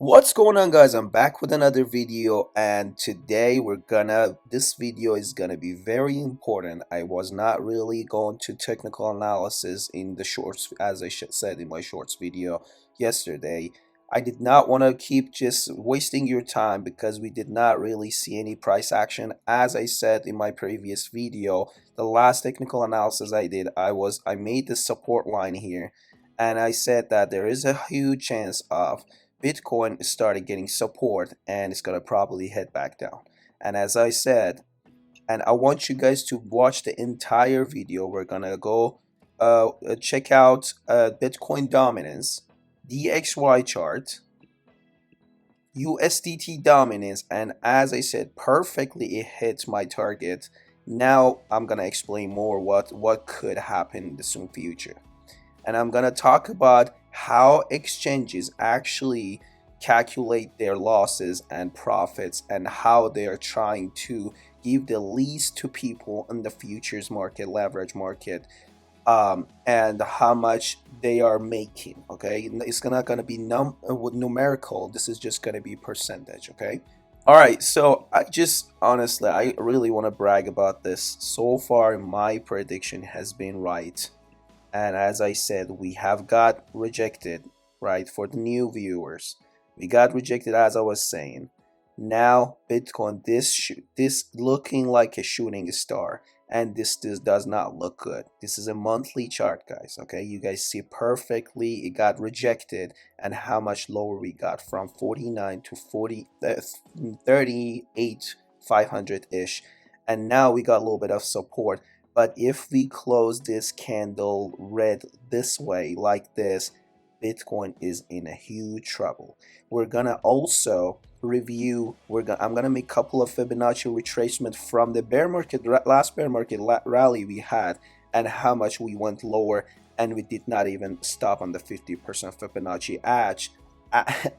What's going on, guys? I'm back with another video, and today this video is gonna be very important. I was not really going to technical analysis in the shorts, as I said in my shorts video yesterday. I did not want to keep just wasting your time because we did not really see any price action. As I said in my previous video, the last technical analysis I did, I made the support line here, and I said that there is a huge chance of Bitcoin started getting support and it's going to probably head back down. And as I said, and I want you guys to watch the entire video. We're going to go check out Bitcoin dominance, DXY chart, USDT dominance, and as I said, perfectly it hits my target. Now I'm going to explain more what could happen in the soon future, and I'm gonna talk about how exchanges actually calculate their losses and profits and how they are trying to give the least to people in the futures market, leverage market, and how much they are making. Okay, it's not gonna be numerical. This is just gonna be percentage. Okay. All right, so I really want to brag about this. So far, my prediction has been right, and as I said, we have got rejected, right? For the new viewers, we got rejected, as I was saying. Now Bitcoin, this looking like a shooting star, and this does not look good. This is a monthly chart, guys. Okay, you guys see perfectly it got rejected, and how much lower we got from 49 to 38 500 ish, and now we got a little bit of support. But if we close this candle red this way, like this, Bitcoin is in a huge trouble. We're gonna also review. I'm gonna make a couple of Fibonacci retracement from the bear market, last bear market rally we had, and how much we went lower, and we did not even stop on the 50% Fibonacci edge,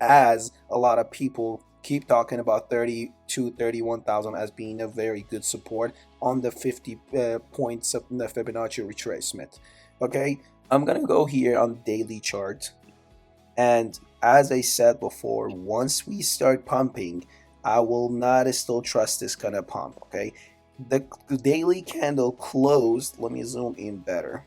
as a lot of people keep talking about 30 to 31,000 as being a very good support on the 50 points of the Fibonacci retracement. Okay, I'm gonna go here on daily chart, and as I said before, once we start pumping, I will not still trust this kind of pump. Okay, the daily candle closed. Let me zoom in better.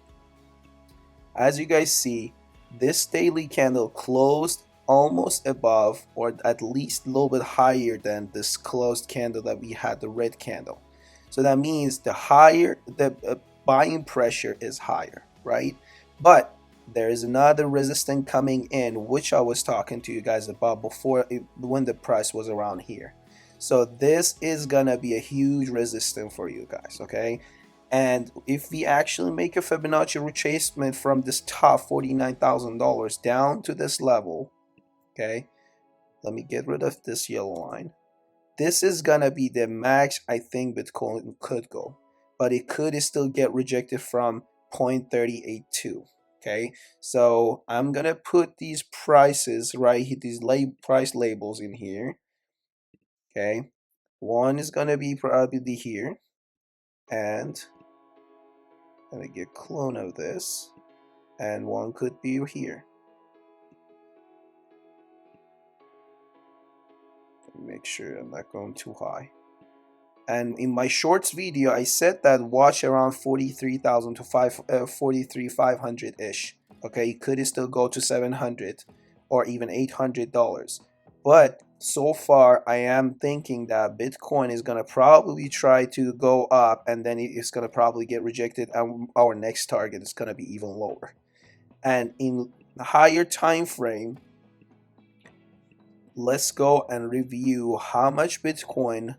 As you guys see, this daily candle closed almost above, or at least a little bit higher than this closed candle that we had, the red candle. So that means the higher the buying pressure is higher, right? But there is another resistance coming in, which I was talking to you guys about before, when the price was around here. So this is gonna be a huge resistance for you guys. Okay, and if we actually make a Fibonacci retracement from this top $49,000 down to this level, okay, let me get rid of this yellow line. This is gonna be the max I think Bitcoin could go, but it could still get rejected from 0.382. Okay, so I'm gonna put these prices right here, these price labels in here. Okay, one is gonna be probably here, and I'm gonna get clone of this, and one could be here. Make sure I'm not going too high. And in my shorts video, I said that watch around 43,000 to 43,500 ish. Okay, it could still go to 700 or even $800. But so far, I am thinking that Bitcoin is gonna probably try to go up, and then it's gonna probably get rejected, and our next target is gonna be even lower. And in a higher time frame, let's go and review how much Bitcoin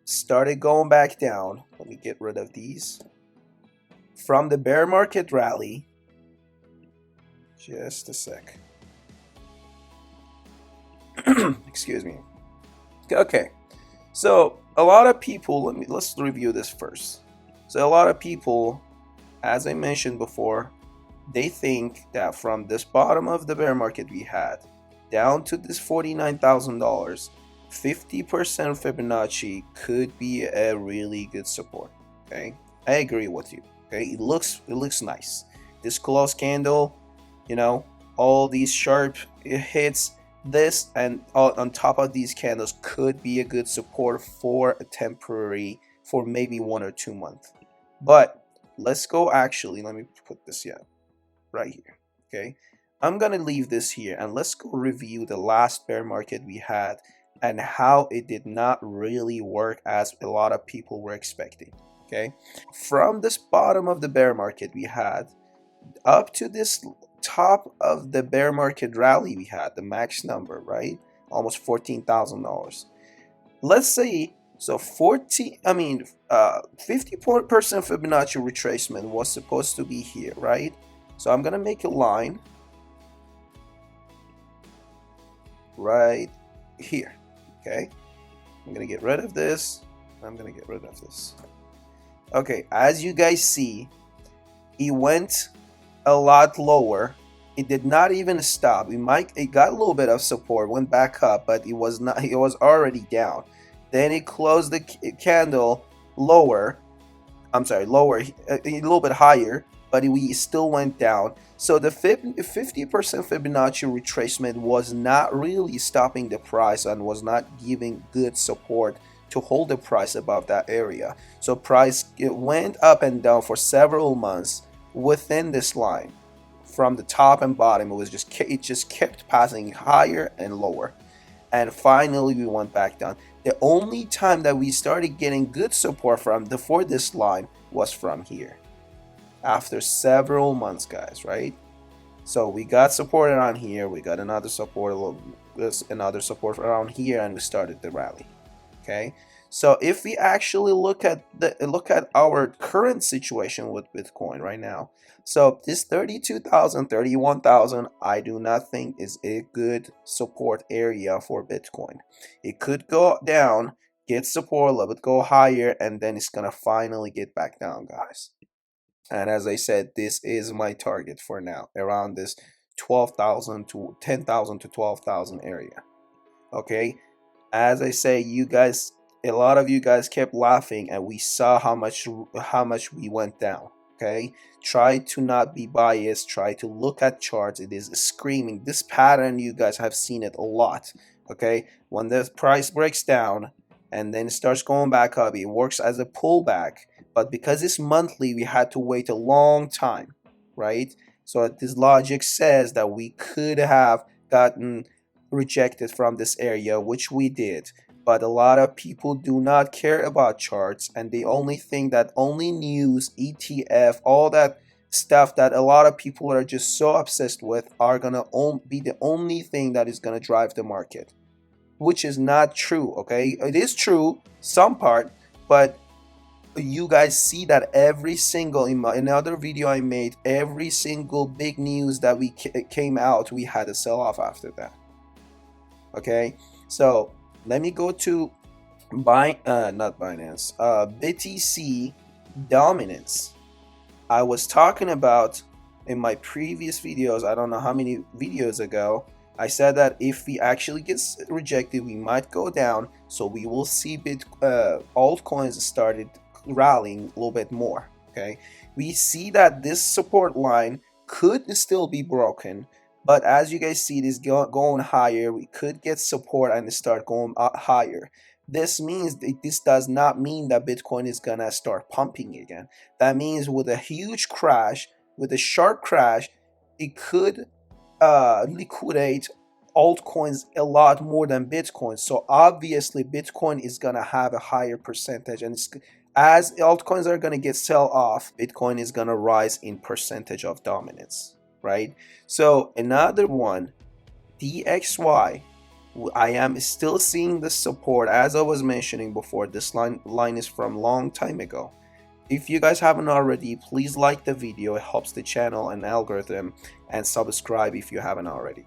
started going back down. Let me get rid of these from the bear market rally. Just a sec. Excuse me. Okay, so a lot of people, let's review this first. So a lot of people, as I mentioned before, they think that from this bottom of the bear market we had down to this $49,000, 50% Fibonacci could be a really good support. Okay, I agree with you. Okay, it looks nice. This close candle, all these sharp hits, This and on top of these candles could be a good support for a temporary, for maybe 1 or 2 months. But let's go, actually, let me put this right here. Okay, I'm gonna leave this here and let's go review the last bear market we had and how it did not really work as a lot of people were expecting. Okay, from this bottom of the bear market we had up to this top of the bear market rally we had, the max number, right? Almost $14,000. Let's say, so 50% Fibonacci retracement was supposed to be here, right? So I'm gonna make a line right here. Okay, I'm gonna get rid of this. I'm gonna get rid of this. Okay, as you guys see, it went a lot lower. It did not even stop. It got a little bit of support, went back up, but it was not. It was already down. Then it closed the candle lower. I'm sorry, lower, a little bit higher, but we still went down. So the 50% Fibonacci retracement was not really stopping the price and was not giving good support to hold the price above that area. So price, it went up and down for several months within this line. From the top and bottom, it just kept passing higher and lower, and finally we went back down. The only time that we started getting good support for this line was from here after several months, guys, right? So we got support around here, we got another support around here, and we started the rally. Okay, so if we actually look at our current situation with Bitcoin right now, so this 32,000, 31,000, I do not think is a good support area for Bitcoin. It could go down, get support a little bit, go higher, and then it's gonna finally get back down, guys. And as I said, this is my target for now, around this 12,000 to 10,000 to 12,000 area. Okay, as I say, you guys, a lot of you guys kept laughing, and we saw how much we went down. Okay, try to not be biased, try to look at charts. It is screaming this pattern, you guys have seen it a lot. Okay, when the price breaks down and then starts going back up, it works as a pullback, but because it's monthly, we had to wait a long time, right? So this logic says that we could have gotten rejected from this area, which we did. But a lot of people do not care about charts, and they only think that only news, ETF, all that stuff that a lot of people are just so obsessed with are gonna be the only thing that is gonna drive the market, which is not true. Okay, it is true some part, but you guys see that every single, in another video I made, every single big news that came out, we had a sell-off after that. Okay, so let me go to not Binance, BTC dominance. I was talking about in my previous videos, I don't know how many videos ago, I said that if we actually get rejected, we might go down. So we will see altcoins started rallying a little bit more. Okay, we see that this support line could still be broken, but as you guys see, it is going higher. We could get support and start going higher. This means this does not mean that Bitcoin is gonna start pumping again. That means with a huge crash, with a sharp crash, it could liquidate altcoins a lot more than Bitcoin. So obviously Bitcoin is gonna have a higher percentage, and as altcoins are gonna get sell off, Bitcoin is gonna rise in percentage of dominance, right? So another one, DXY, I am still seeing the support. As I was mentioning before, this line is from long time ago. If you guys haven't already, please like the video, it helps the channel and algorithm, and subscribe if you haven't already.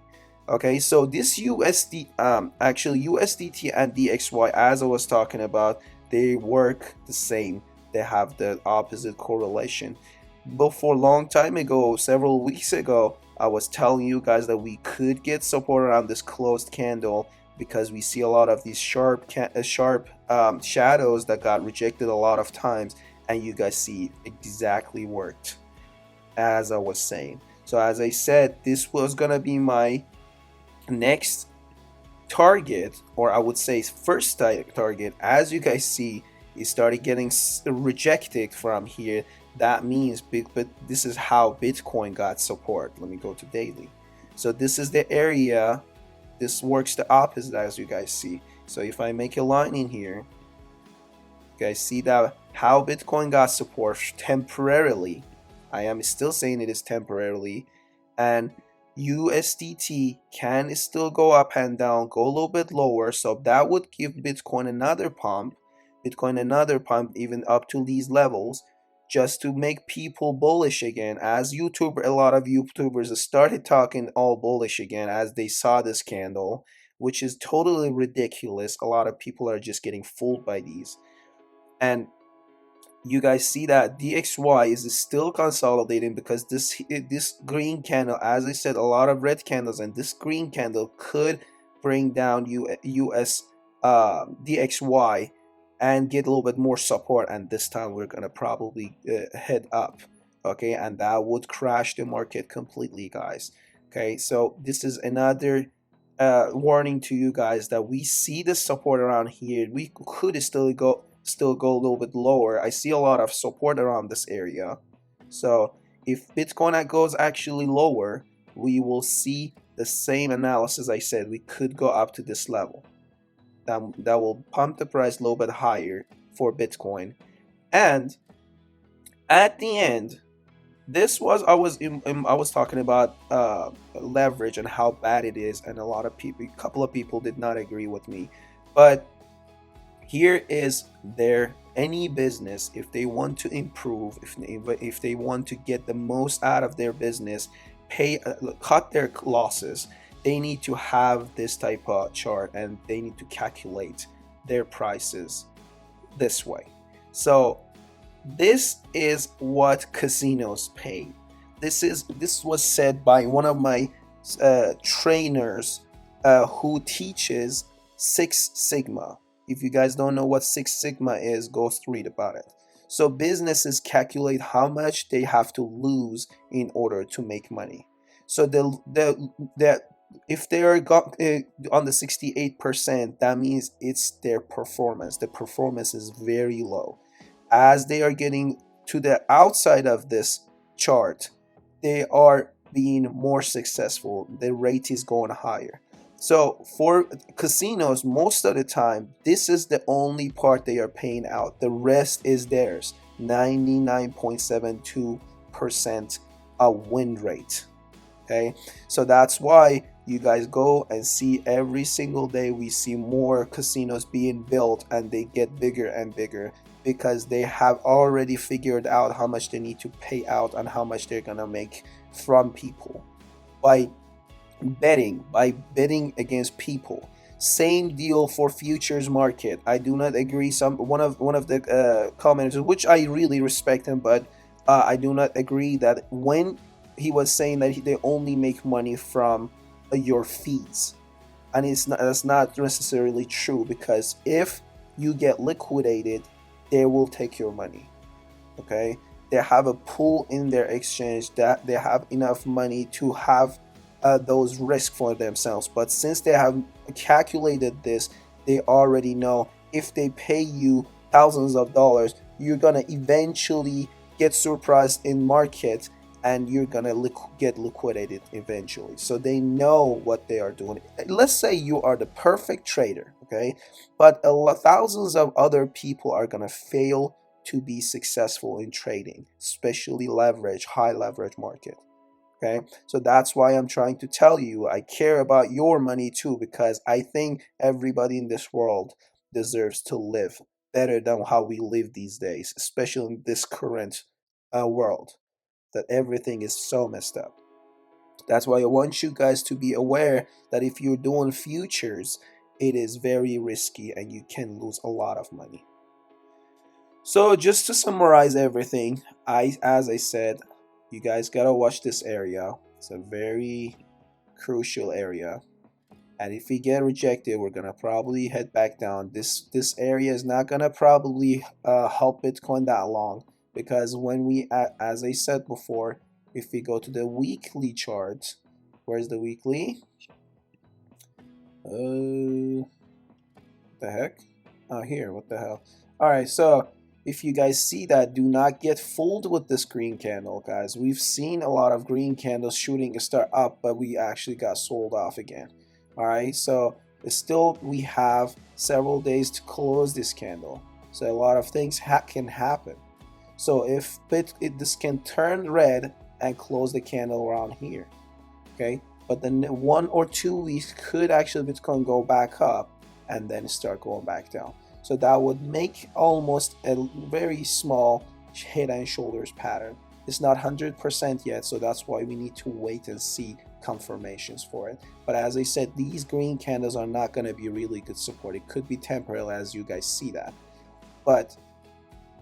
Okay, so this actually USDT and DXY, as I was talking about, they work the same. They have the opposite correlation. Before a long time ago, several weeks ago, I was telling you guys that we could get support around this closed candle because we see a lot of these sharp shadows that got rejected a lot of times, and you guys see it exactly worked as I was saying. So as I said, this was gonna be my next target, or I would say first target, as you guys see, it started getting rejected from here. That means, but this is how Bitcoin got support. Let me go to daily. So this is the area. This works the opposite, as you guys see. So if I make a line in here, you guys see that how Bitcoin got support temporarily. I am still saying it is temporarily, and USDT can still go up and down, go a little bit lower. So that would give Bitcoin another pump, even up to these levels, just to make people bullish again. As a lot of YouTubers started talking all bullish again as they saw this candle, which is totally ridiculous. A lot of people are just getting fooled by these. And you guys see that DXY is still consolidating, because this green candle, as I said, a lot of red candles, and this green candle could bring down US DXY and get a little bit more support, and this time we're gonna probably head up, okay, and that would crash the market completely, guys. Okay, so this is another warning to you guys that we see the support around here. We could still go a little bit lower. I see a lot of support around this area. So if Bitcoin goes actually lower, we will see the same analysis I said. We could go up to this level. That will pump the price a little bit higher for Bitcoin. And at the end, this was I was talking about leverage and how bad it is, and a couple of people did not agree with me. But here is any business, if they want to improve, if they want to get the most out of their business, cut their losses, they need to have this type of chart, and they need to calculate their prices this way. So this is what casinos pay. This was said by one of my trainers who teaches Six Sigma. If you guys don't know what Six Sigma is, go read about it. So businesses calculate how much they have to lose in order to make money. So if they are on the 68%, that means it's their performance. The performance is very low. As they are getting to the outside of this chart, they are being more successful. The rate is going higher. So for casinos, most of the time, this is the only part they are paying out. The rest is theirs. 99.72% a win rate. Okay, so that's why you guys go and see every single day we see more casinos being built, and they get bigger and bigger, because they have already figured out how much they need to pay out and how much they're gonna make from people by betting against people. Same deal for futures market. I do not agree. One of the commenters, which I really respect him, but I do not agree that when he was saying that they only make money from your fees, and that's not necessarily true, because if you get liquidated, they will take your money. Okay, they have a pool in their exchange that they have enough money to have those risks for themselves. But since they have calculated this, they already know if they pay you thousands of dollars, you're gonna eventually get surprised in market, and you're gonna get liquidated eventually. So they know what they are doing. Let's say you are the perfect trader, okay, but thousands of other people are gonna fail to be successful in trading, especially high leverage market. Okay, so that's why I'm trying to tell you I care about your money too, because I think everybody in this world deserves to live better than how we live these days, especially in this current world that everything is so messed up. That's why I want you guys to be aware that if you're doing futures, it is very risky and you can lose a lot of money. So just to summarize everything, as I said, you guys gotta watch this area. It's a very crucial area, and if we get rejected, we're gonna probably head back down. This area is not gonna probably help Bitcoin that long, because when we, as I said before, if we go to the weekly chart, where's the weekly? The heck? Oh, here, what the hell? All right, so if you guys see that, do not get fooled with this green candle, guys. We've seen a lot of green candles shooting a star up, but we actually got sold off again. All right, so still we have several days to close this candle. So a lot of things can happen. So if this can turn red and close the candle around here, okay? But then 1 or 2 weeks could actually Bitcoin go back up and then start going back down. So that would make almost a very small head and shoulders pattern. It's not 100% yet, so that's why we need to wait and see confirmations for it. But as I said, these green candles are not going to be really good support. It could be temporary, as you guys see that. But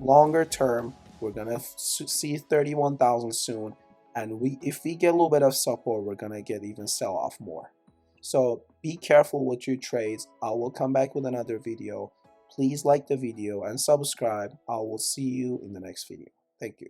longer term, we're going to see 31,000 soon. And if we get a little bit of support, we're going to get even sell off more. So be careful with your trades. I will come back with another video. Please like the video and subscribe. I will see you in the next video. Thank you.